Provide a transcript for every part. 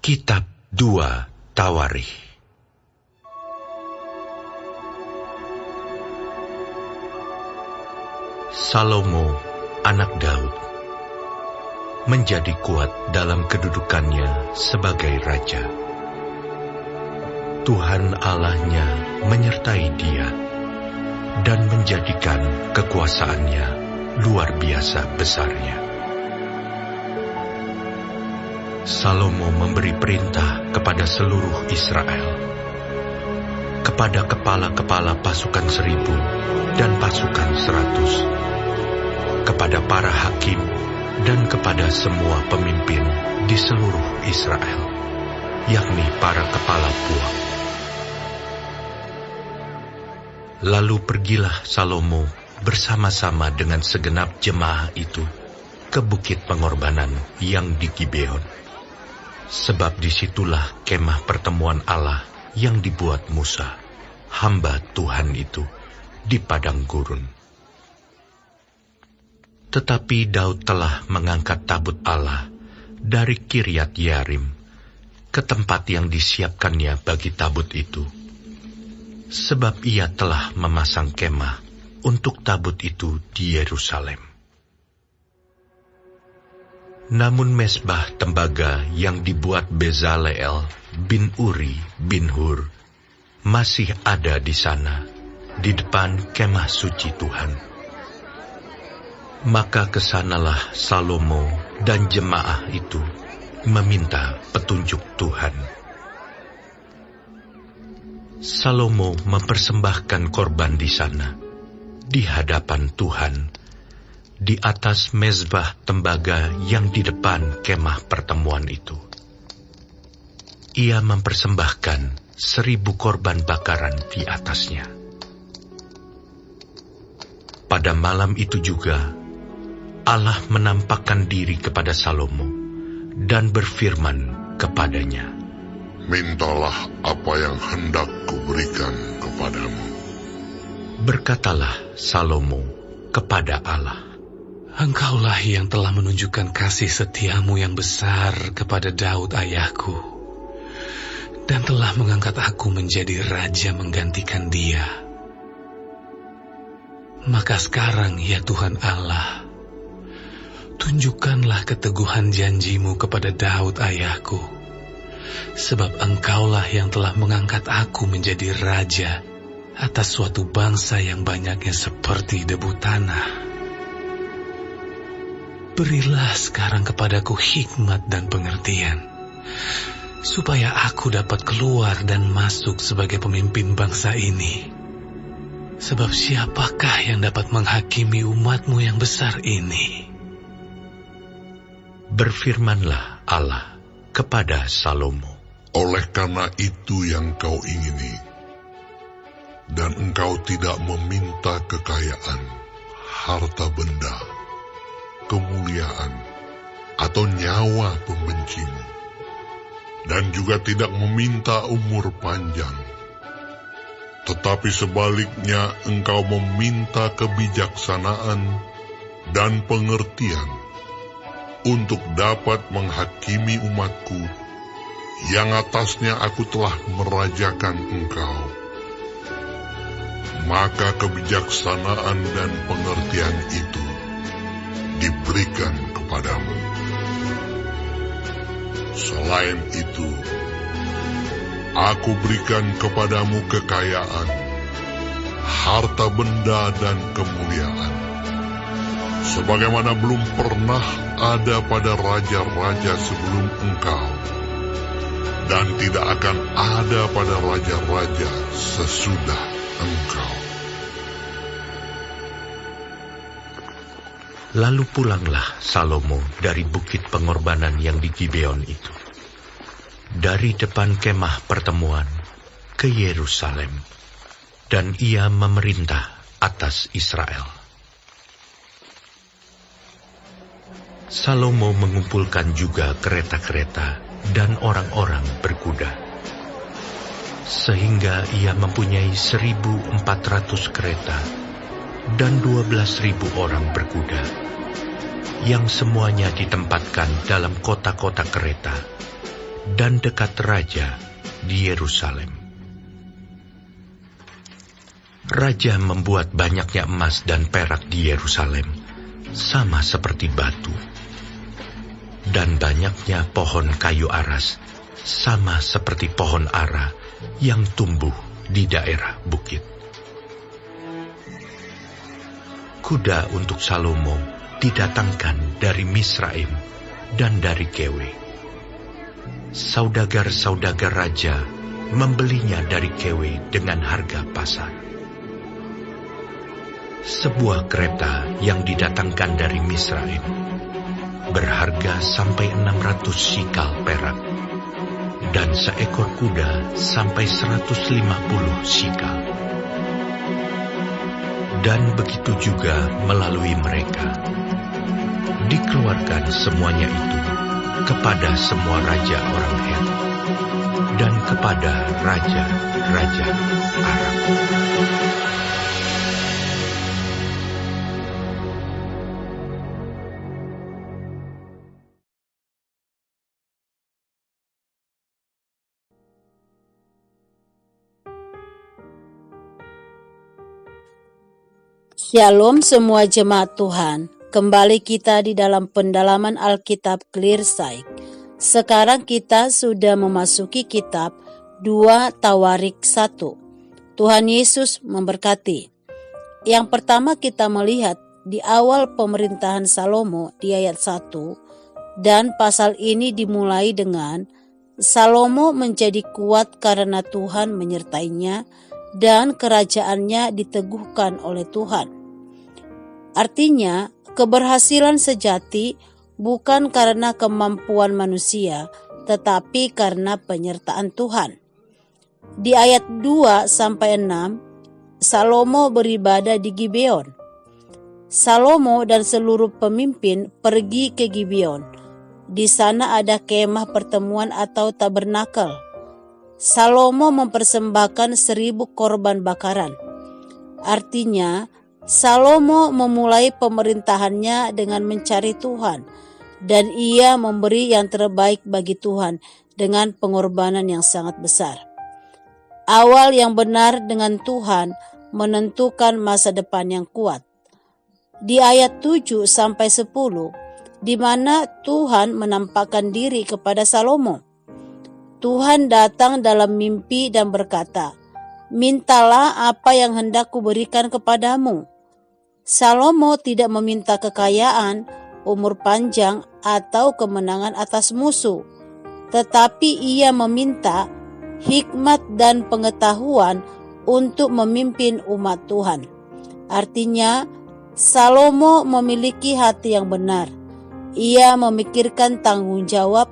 Kitab 2 Tawarikh. Salomo, anak Daud, menjadi kuat dalam kedudukannya sebagai raja. Tuhan Allahnya menyertai dia dan menjadikan kekuasaannya luar biasa besarnya. Salomo memberi perintah kepada seluruh Israel, kepada kepala-kepala pasukan 1000 dan pasukan 100, kepada para hakim dan kepada semua pemimpin di seluruh Israel, yakni para kepala puak. Lalu pergilah Salomo bersama-sama dengan segenap jemaah itu ke bukit pengorbanan yang di Gibeon. Sebab disitulah kemah pertemuan Allah yang dibuat Musa, hamba Tuhan itu, di padang gurun. Tetapi Daud telah mengangkat tabut Allah dari Kiryat Yearim ke tempat yang disiapkannya bagi tabut itu, sebab ia telah memasang kemah untuk tabut itu di Yerusalem. Namun mezbah tembaga yang dibuat Bezaleel bin Uri bin Hur masih ada di sana, di depan kemah suci Tuhan. Maka kesanalah Salomo dan jemaah itu meminta petunjuk Tuhan. Salomo mempersembahkan korban di sana, di hadapan Tuhan, di atas mezbah tembaga yang di depan kemah pertemuan itu. Ia mempersembahkan 1000 korban bakaran di atasnya. Pada malam itu juga, Allah menampakkan diri kepada Salomo dan berfirman kepadanya, "Mintalah apa yang hendak kuberikan kepadamu." Berkatalah Salomo kepada Allah, Engkaulah yang telah menunjukkan kasih setiamu yang besar kepada Daud ayahku, dan telah mengangkat aku menjadi raja menggantikan dia. Maka sekarang, ya Tuhan Allah, tunjukkanlah keteguhan janjimu kepada Daud ayahku, sebab engkaulah yang telah mengangkat aku menjadi raja atas suatu bangsa yang banyaknya seperti debu tanah. Berilah sekarang kepadaku hikmat dan pengertian, supaya aku dapat keluar dan masuk sebagai pemimpin bangsa ini. Sebab siapakah yang dapat menghakimi umatmu yang besar ini? Berfirmanlah Allah kepada Salomo, Oleh karena itu yang kau ingini, dan engkau tidak meminta kekayaan, harta benda, kemuliaan, atau nyawa pembencimu, dan juga tidak meminta umur panjang. Tetapi sebaliknya engkau meminta kebijaksanaan dan pengertian untuk dapat menghakimi umatku yang atasnya aku telah merajakan engkau. Maka kebijaksanaan dan pengertian itu diberikan kepadamu. Selain itu, aku berikan kepadamu kekayaan, harta benda dan kemuliaan, sebagaimana belum pernah ada pada raja-raja sebelum engkau, dan tidak akan ada pada raja-raja sesudah engkau. Lalu pulanglah Salomo dari bukit pengorbanan yang di Gibeon itu, dari depan kemah pertemuan ke Yerusalem, dan ia memerintah atas Israel. Salomo mengumpulkan juga kereta-kereta dan orang-orang berkuda, sehingga ia mempunyai 1.400 kereta dan 12.000 orang berkuda, yang semuanya ditempatkan dalam kota-kota kereta dan dekat raja di Yerusalem. Raja membuat banyaknya emas dan perak di Yerusalem, sama seperti batu, dan banyaknya pohon kayu aras, sama seperti pohon ara yang tumbuh di daerah bukit. Kuda untuk Salomo didatangkan dari Misraim dan dari Kewe. Saudagar-saudagar raja membelinya dari Kewe dengan harga pasar. Sebuah kereta yang didatangkan dari Misraim berharga sampai 600 sikal perak, dan seekor kuda sampai 150 sikal. Dan begitu juga melalui mereka dikeluarkan semuanya itu kepada semua raja orang Het dan kepada raja-raja Aram. Shalom semua jemaat Tuhan, kembali kita di dalam pendalaman Alkitab Clear Sight. Sekarang kita sudah memasuki kitab 2 Tawarik 1. Tuhan Yesus memberkati. Yang pertama kita melihat di awal pemerintahan Salomo di ayat 1, dan pasal ini dimulai dengan Salomo menjadi kuat karena Tuhan menyertainya dan kerajaannya diteguhkan oleh Tuhan. Artinya, keberhasilan sejati bukan karena kemampuan manusia, tetapi karena penyertaan Tuhan. Di ayat 2-6, Salomo beribadah di Gibeon. Salomo dan seluruh pemimpin pergi ke Gibeon. Di sana ada kemah pertemuan atau tabernakel. Salomo mempersembahkan 1.000 korban bakaran. Artinya, Salomo memulai pemerintahannya dengan mencari Tuhan, dan ia memberi yang terbaik bagi Tuhan dengan pengorbanan yang sangat besar. Awal yang benar dengan Tuhan menentukan masa depan yang kuat. Di ayat 7-10, di mana Tuhan menampakkan diri kepada Salomo. Tuhan datang dalam mimpi dan berkata, "Mintalah apa yang hendak kuberikan kepadamu." Salomo tidak meminta kekayaan, umur panjang, atau kemenangan atas musuh, tetapi ia meminta hikmat dan pengetahuan untuk memimpin umat Tuhan. Artinya, Salomo memiliki hati yang benar. Ia memikirkan tanggung jawab,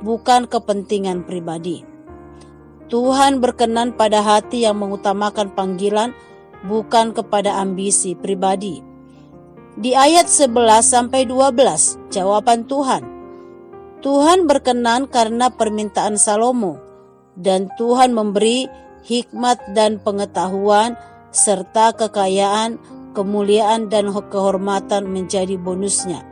bukan kepentingan pribadi. Tuhan berkenan pada hati yang mengutamakan panggilan, bukan kepada ambisi pribadi. Di ayat 11-12, jawaban Tuhan. Tuhan berkenan karena permintaan Salomo, dan Tuhan memberi hikmat dan pengetahuan, serta kekayaan, kemuliaan, dan kehormatan menjadi bonusnya.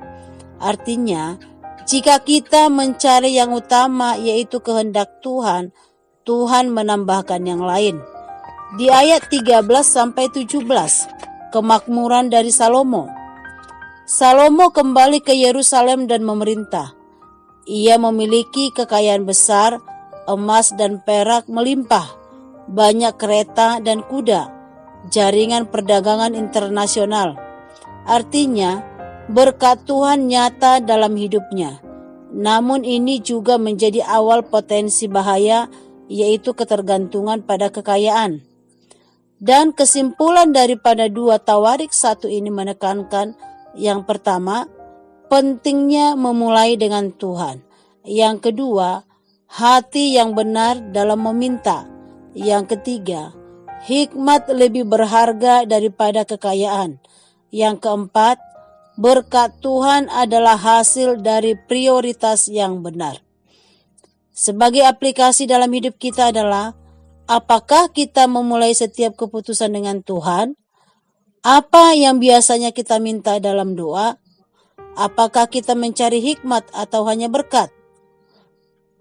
Artinya, jika kita mencari yang utama yaitu kehendak Tuhan, Tuhan menambahkan yang lain. Di ayat 13-17, kemakmuran dari Salomo. Salomo kembali ke Yerusalem dan memerintah. Ia memiliki kekayaan besar, emas dan perak melimpah, banyak kereta dan kuda, jaringan perdagangan internasional. Artinya, berkat Tuhan nyata dalam hidupnya. Namun ini juga menjadi awal potensi bahaya, yaitu ketergantungan pada kekayaan. Dan kesimpulan daripada 2 Tawarik 1 ini menekankan yang pertama, pentingnya memulai dengan Tuhan. Yang kedua, hati yang benar dalam meminta. Yang ketiga, hikmat lebih berharga daripada kekayaan. Yang keempat, berkat Tuhan adalah hasil dari prioritas yang benar. Sebagai aplikasi dalam hidup kita adalah, apakah kita memulai setiap keputusan dengan Tuhan? Apa yang biasanya kita minta dalam doa? Apakah kita mencari hikmat atau hanya berkat?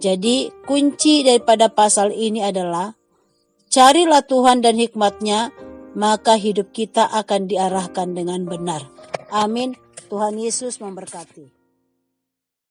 Jadi, kunci daripada pasal ini adalah, carilah Tuhan dan hikmat-Nya, maka hidup kita akan diarahkan dengan benar. Amin. Tuhan Yesus memberkati.